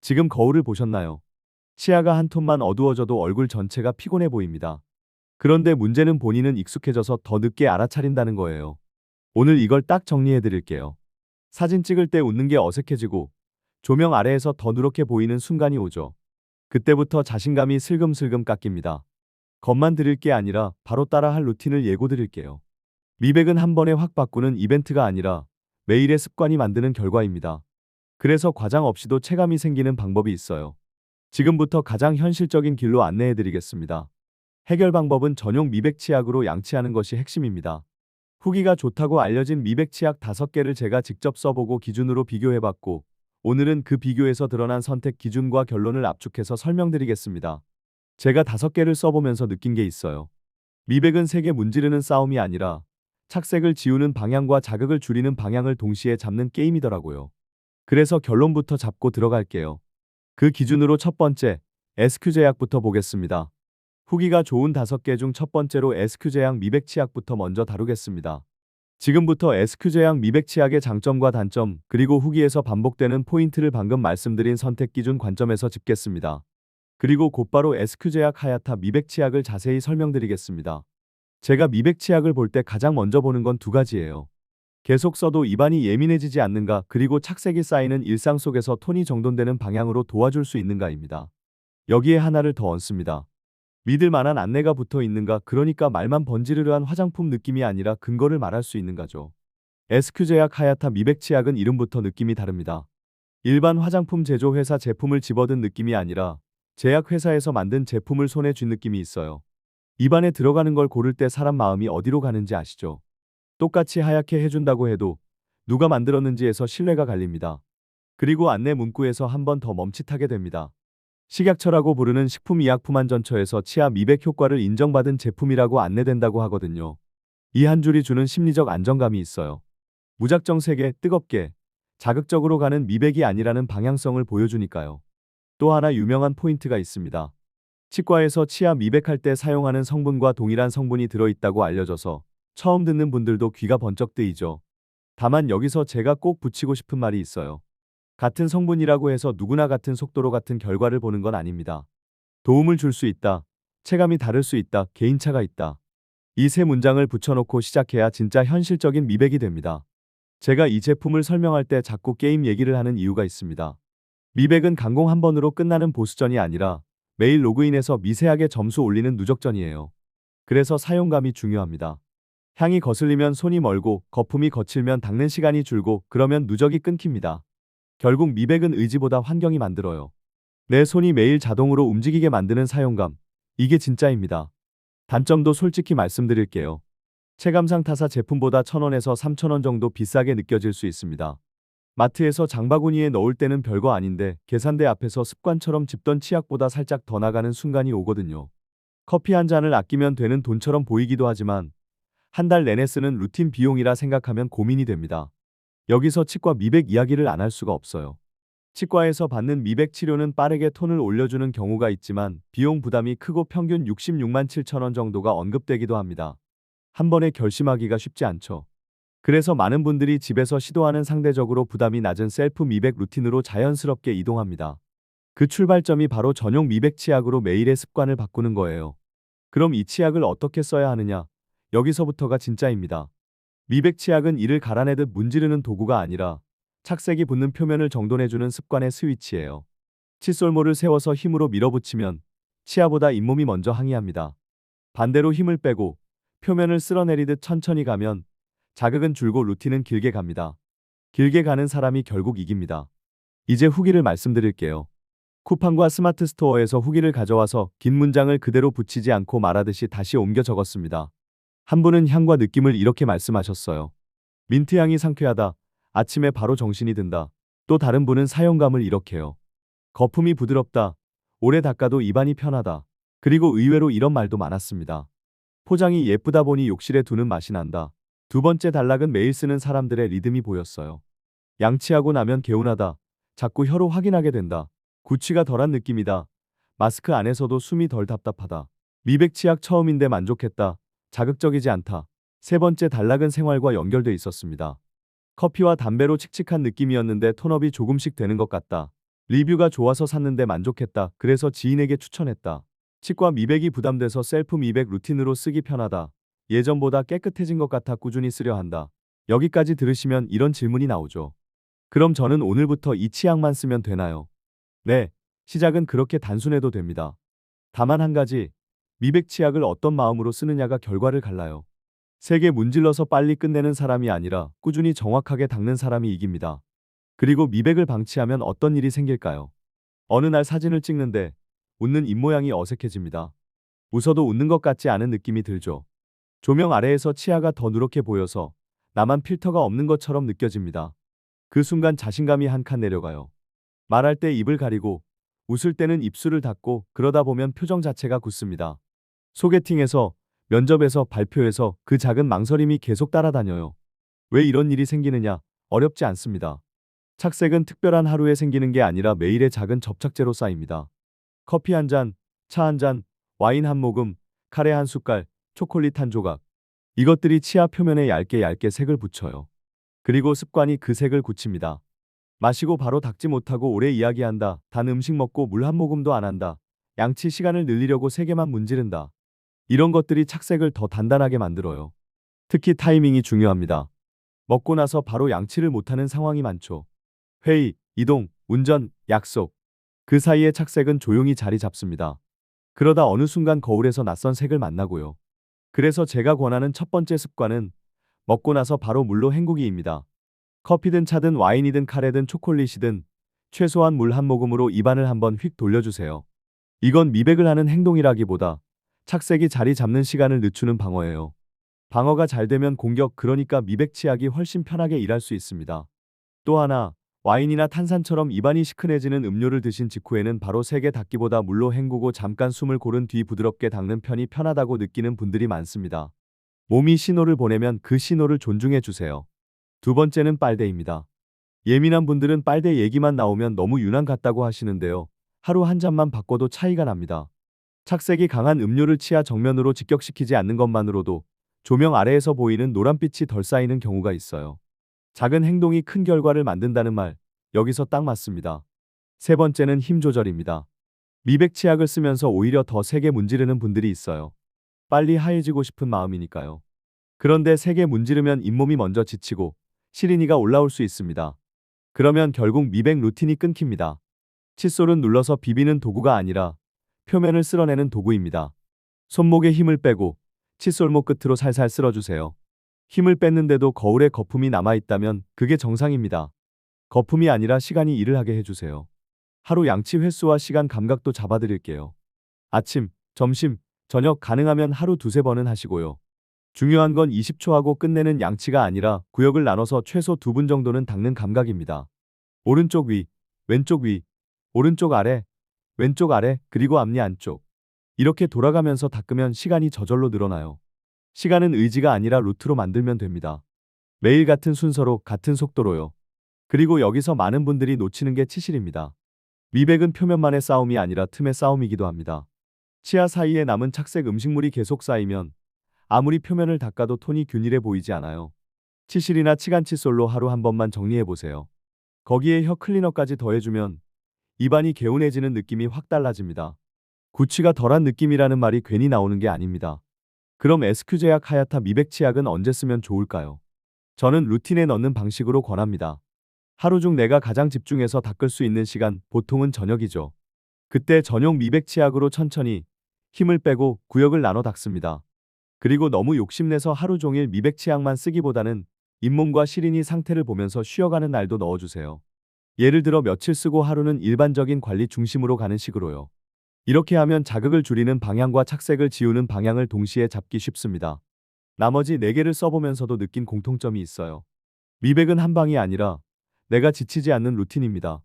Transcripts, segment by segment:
지금 거울을 보셨나요? 치아가 한 톤만 어두워져도 얼굴 전체가 피곤해 보입니다. 그런데 문제는 본인은 익숙해져서 더 늦게 알아차린다는 거예요. 오늘 이걸 딱 정리해 드릴게요. 사진 찍을 때 웃는 게 어색해지고 조명 아래에서 더 누렇게 보이는 순간이 오죠. 그때부터 자신감이 슬금슬금 깎입니다. 겁만 드릴 게 아니라 바로 따라할 루틴을 예고 드릴게요. 미백은 한 번에 확 바꾸는 이벤트가 아니라 매일의 습관이 만드는 결과입니다. 그래서 과장 없이도 체감이 생기는 방법이 있어요. 지금부터 가장 현실적인 길로 안내해 드리겠습니다. 해결 방법은 전용 미백 치약으로 양치하는 것이 핵심입니다. 후기가 좋다고 알려진 미백 치약 5개를 제가 직접 써보고 기준으로 비교해봤고, 오늘은 그 비교에서 드러난 선택 기준과 결론을 압축해서 설명드리겠습니다. 제가 5개를 써보면서 느낀 게 있어요. 미백은 색에 문지르는 싸움이 아니라 착색을 지우는 방향과 자극을 줄이는 방향을 동시에 잡는 게임이더라고요. 그래서 결론부터 잡고 들어갈게요. 그 기준으로 첫 번째, SQ 제약부터 보겠습니다. 후기가 좋은 5개 중 첫 번째로 SQ 제약 미백 치약부터 먼저 다루겠습니다. 지금부터 SQ 제약 미백 치약의 장점과 단점, 그리고 후기에서 반복되는 포인트를 방금 말씀드린 선택 기준 관점에서 짚겠습니다. 그리고 곧바로 SQ 제약 하야타 미백 치약을 자세히 설명드리겠습니다. 제가 미백 치약을 볼 때 가장 먼저 보는 건 2가지예요. 계속 써도 입안이 예민해지지 않는가, 그리고 착색이 쌓이는 일상 속에서 톤이 정돈되는 방향으로 도와줄 수 있는가입니다. 여기에 하나를 더 얹습니다. 믿을 만한 안내가 붙어 있는가, 그러니까 말만 번지르르한 화장품 느낌이 아니라 근거를 말할 수 있는가죠. SQ 제약 하야타 미백 치약은 이름부터 느낌이 다릅니다. 일반 화장품 제조 회사 제품을 집어든 느낌이 아니라 제약 회사에서 만든 제품을 손에 쥔 느낌이 있어요. 입안에 들어가는 걸 고를 때 사람 마음이 어디로 가는지 아시죠? 똑같이 하얗게 해준다고 해도 누가 만들었는지에서 신뢰가 갈립니다. 그리고 안내 문구에서 한 번 더 멈칫하게 됩니다. 식약처라고 부르는 식품의약품안전처에서 치아 미백 효과를 인정받은 제품이라고 안내된다고 하거든요. 이 한 줄이 주는 심리적 안정감이 있어요. 무작정 세게, 뜨겁게, 자극적으로 가는 미백이 아니라는 방향성을 보여주니까요. 또 하나 유명한 포인트가 있습니다. 치과에서 치아 미백할 때 사용하는 성분과 동일한 성분이 들어있다고 알려져서 처음 듣는 분들도 귀가 번쩍 뜨이죠. 다만 여기서 제가 꼭 붙이고 싶은 말이 있어요. 같은 성분이라고 해서 누구나 같은 속도로 같은 결과를 보는 건 아닙니다. 도움을 줄 수 있다. 체감이 다를 수 있다. 개인차가 있다. 이 세 문장을 붙여놓고 시작해야 진짜 현실적인 미백이 됩니다. 제가 이 제품을 설명할 때 자꾸 게임 얘기를 하는 이유가 있습니다. 미백은 강공 한 번으로 끝나는 보스전이 아니라 매일 로그인해서 미세하게 점수 올리는 누적전이에요. 그래서 사용감이 중요합니다. 향이 거슬리면 손이 멀고 거품이 거칠면 닦는 시간이 줄고 그러면 누적이 끊깁니다. 결국 미백은 의지보다 환경이 만들어요. 내 손이 매일 자동으로 움직이게 만드는 사용감. 이게 진짜입니다. 단점도 솔직히 말씀드릴게요. 체감상 타사 제품보다 1,000원에서 3,000원 정도 비싸게 느껴질 수 있습니다. 마트에서 장바구니에 넣을 때는 별거 아닌데 계산대 앞에서 습관처럼 집던 치약보다 살짝 더 나가는 순간이 오거든요. 커피 한 잔을 아끼면 되는 돈처럼 보이기도 하지만 한 달 내내 쓰는 루틴 비용이라 생각하면 고민이 됩니다. 여기서 치과 미백 이야기를 안 할 수가 없어요. 치과에서 받는 미백 치료는 빠르게 톤을 올려주는 경우가 있지만 비용 부담이 크고 평균 66만 7천 원 정도가 언급되기도 합니다. 한 번에 결심하기가 쉽지 않죠. 그래서 많은 분들이 집에서 시도하는 상대적으로 부담이 낮은 셀프 미백 루틴으로 자연스럽게 이동합니다. 그 출발점이 바로 전용 미백 치약으로 매일의 습관을 바꾸는 거예요. 그럼 이 치약을 어떻게 써야 하느냐? 여기서부터가 진짜입니다. 미백 치약은 이를 갈아내듯 문지르는 도구가 아니라 착색이 붙는 표면을 정돈해주는 습관의 스위치예요. 칫솔모를 세워서 힘으로 밀어붙이면 치아보다 잇몸이 먼저 항의합니다. 반대로 힘을 빼고 표면을 쓸어내리듯 천천히 가면 자극은 줄고 루틴은 길게 갑니다. 길게 가는 사람이 결국 이깁니다. 이제 후기를 말씀드릴게요. 쿠팡과 스마트 스토어에서 후기를 가져와서 긴 문장을 그대로 붙이지 않고 말하듯이 다시 옮겨 적었습니다. 한 분은 향과 느낌을 이렇게 말씀하셨어요. 민트향이 상쾌하다. 아침에 바로 정신이 든다. 또 다른 분은 사용감을 이렇게요. 거품이 부드럽다. 오래 닦아도 입안이 편하다. 그리고 의외로 이런 말도 많았습니다. 포장이 예쁘다 보니 욕실에 두는 맛이 난다. 두 번째 단락은 매일 쓰는 사람들의 리듬이 보였어요. 양치하고 나면 개운하다. 자꾸 혀로 확인하게 된다. 구취가 덜한 느낌이다. 마스크 안에서도 숨이 덜 답답하다. 미백 치약 처음인데 만족했다. 자극적이지 않다. 세 번째 단락은 생활과 연결돼 있었습니다. 커피와 담배로 칙칙한 느낌이었는데 톤업이 조금씩 되는 것 같다. 리뷰가 좋아서 샀는데 만족했다. 그래서 지인에게 추천했다. 치과 미백이 부담돼서 셀프 미백 루틴으로 쓰기 편하다. 예전보다 깨끗해진 것 같아 꾸준히 쓰려 한다. 여기까지 들으시면 이런 질문이 나오죠. 그럼 저는 오늘부터 이 치약만 쓰면 되나요? 네, 시작은 그렇게 단순해도 됩니다. 다만 한 가지, 미백 치약을 어떤 마음으로 쓰느냐가 결과를 갈라요. 세게 문질러서 빨리 끝내는 사람이 아니라 꾸준히 정확하게 닦는 사람이 이깁니다. 그리고 미백을 방치하면 어떤 일이 생길까요? 어느 날 사진을 찍는데 웃는 입모양이 어색해집니다. 웃어도 웃는 것 같지 않은 느낌이 들죠. 조명 아래에서 치아가 더 누렇게 보여서 나만 필터가 없는 것처럼 느껴집니다. 그 순간 자신감이 한 칸 내려가요. 말할 때 입을 가리고 웃을 때는 입술을 닫고 그러다 보면 표정 자체가 굳습니다. 소개팅에서, 면접에서, 발표에서 그 작은 망설임이 계속 따라다녀요. 왜 이런 일이 생기느냐? 어렵지 않습니다. 착색은 특별한 하루에 생기는 게 아니라 매일의 작은 접착제로 쌓입니다. 커피 한 잔, 차 한 잔, 와인 한 모금, 카레 한 숟갈, 초콜릿 한 조각. 이것들이 치아 표면에 얇게 얇게 색을 붙여요. 그리고 습관이 그 색을 굳힙니다. 마시고 바로 닦지 못하고 오래 이야기한다. 단 음식 먹고 물 한 모금도 안 한다. 양치 시간을 늘리려고 세 개만 문지른다. 이런 것들이 착색을 더 단단하게 만들어요. 특히 타이밍이 중요합니다. 먹고 나서 바로 양치를 못하는 상황이 많죠. 회의, 이동, 운전, 약속. 그 사이에 착색은 조용히 자리 잡습니다. 그러다 어느 순간 거울에서 낯선 색을 만나고요. 그래서 제가 권하는 첫 번째 습관은 먹고 나서 바로 물로 헹구기입니다. 커피든 차든 와인이든 카레든 초콜릿이든 최소한 물 한 모금으로 입안을 한번 휙 돌려주세요. 이건 미백을 하는 행동이라기보다 착색이 자리 잡는 시간을 늦추는 방어예요. 방어가 잘 되면 공격, 그러니까 미백 치약이 훨씬 편하게 일할 수 있습니다. 또 하나, 와인이나 탄산처럼 입안이 시큰해지는 음료를 드신 직후에는 바로 세게 닦기보다 물로 헹구고 잠깐 숨을 고른 뒤 부드럽게 닦는 편이 편하다고 느끼는 분들이 많습니다. 몸이 신호를 보내면 그 신호를 존중해 주세요. 두 번째는 빨대입니다. 예민한 분들은 빨대 얘기만 나오면 너무 유난 같다고 하시는데요. 하루 한 잔만 바꿔도 차이가 납니다. 착색이 강한 음료를 치아 정면으로 직격시키지 않는 것만으로도 조명 아래에서 보이는 노란빛이 덜 쌓이는 경우가 있어요. 작은 행동이 큰 결과를 만든다는 말, 여기서 딱 맞습니다. 세 번째는 힘 조절입니다. 미백 치약을 쓰면서 오히려 더 세게 문지르는 분들이 있어요. 빨리 하얘지고 싶은 마음이니까요. 그런데 세게 문지르면 잇몸이 먼저 지치고 시린이가 올라올 수 있습니다. 그러면 결국 미백 루틴이 끊깁니다. 칫솔은 눌러서 비비는 도구가 아니라 표면을 쓸어내는 도구입니다. 손목에 힘을 빼고 칫솔목 끝으로 살살 쓸어주세요. 힘을 뺐는데도 거울에 거품이 남아있다면 그게 정상입니다. 거품이 아니라 시간이 일을 하게 해주세요. 하루 양치 횟수와 시간 감각도 잡아드릴게요. 아침, 점심, 저녁 가능하면 하루 두세 번은 하시고요. 중요한 건 20초 하고 끝내는 양치가 아니라 구역을 나눠서 최소 2분 정도는 닦는 감각입니다. 오른쪽 위, 왼쪽 위, 오른쪽 아래, 왼쪽 아래, 그리고 앞니 안쪽. 이렇게 돌아가면서 닦으면 시간이 저절로 늘어나요. 시간은 의지가 아니라 루트로 만들면 됩니다. 매일 같은 순서로 같은 속도로요. 그리고 여기서 많은 분들이 놓치는 게 치실입니다. 미백은 표면만의 싸움이 아니라 틈의 싸움이기도 합니다. 치아 사이에 남은 착색 음식물이 계속 쌓이면 아무리 표면을 닦아도 톤이 균일해 보이지 않아요. 치실이나 치간 칫솔로 하루 한 번만 정리해 보세요. 거기에 혀 클리너까지 더해주면 입안이 개운해지는 느낌이 확 달라집니다. 구취가 덜한 느낌이라는 말이 괜히 나오는 게 아닙니다. 그럼 SQ제약 하야타 미백 치약은 언제 쓰면 좋을까요? 저는 루틴에 넣는 방식으로 권합니다. 하루 중 내가 가장 집중해서 닦을 수 있는 시간, 보통은 저녁이죠. 그때 전용 미백 치약으로 천천히 힘을 빼고 구역을 나눠 닦습니다. 그리고 너무 욕심내서 하루 종일 미백 치약만 쓰기보다는 잇몸과 시린이 상태를 보면서 쉬어가는 날도 넣어주세요. 예를 들어 며칠 쓰고 하루는 일반적인 관리 중심으로 가는 식으로요. 이렇게 하면 자극을 줄이는 방향과 착색을 지우는 방향을 동시에 잡기 쉽습니다. 나머지 4개를 써보면서도 느낀 공통점이 있어요. 미백은 한 방이 아니라 내가 지치지 않는 루틴입니다.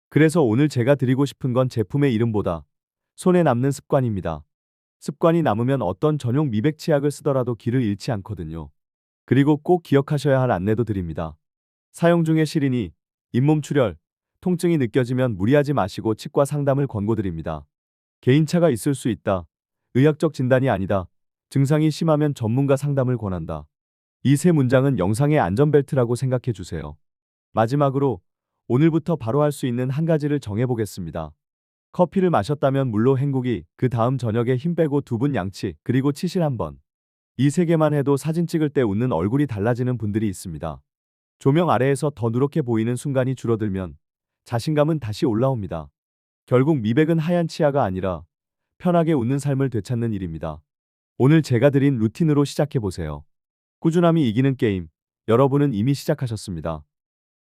그래서 오늘 제가 드리고 싶은 건 제품의 이름보다 손에 남는 습관입니다. 습관이 남으면 어떤 전용 미백 치약을 쓰더라도 길을 잃지 않거든요. 그리고 꼭 기억하셔야 할 안내도 드립니다. 사용 중에 시린이, 잇몸 출혈, 통증이 느껴지면 무리하지 마시고 치과 상담을 권고드립니다. 개인차가 있을 수 있다. 의학적 진단이 아니다. 증상이 심하면 전문가 상담을 권한다. 이 세 문장은 영상의 안전벨트라고 생각해 주세요. 마지막으로 오늘부터 바로 할 수 있는 한 가지를 정해보겠습니다. 커피를 마셨다면 물로 헹구기, 그 다음 저녁에 힘 빼고 두 분 양치, 그리고 치실 한 번. 이 세 개만 해도 사진 찍을 때 웃는 얼굴이 달라지는 분들이 있습니다. 조명 아래에서 더 누렇게 보이는 순간이 줄어들면 자신감은 다시 올라옵니다. 결국 미백은 하얀 치아가 아니라 편하게 웃는 삶을 되찾는 일입니다. 오늘 제가 드린 루틴으로 시작해보세요. 꾸준함이 이기는 게임. 여러분은 이미 시작하셨습니다.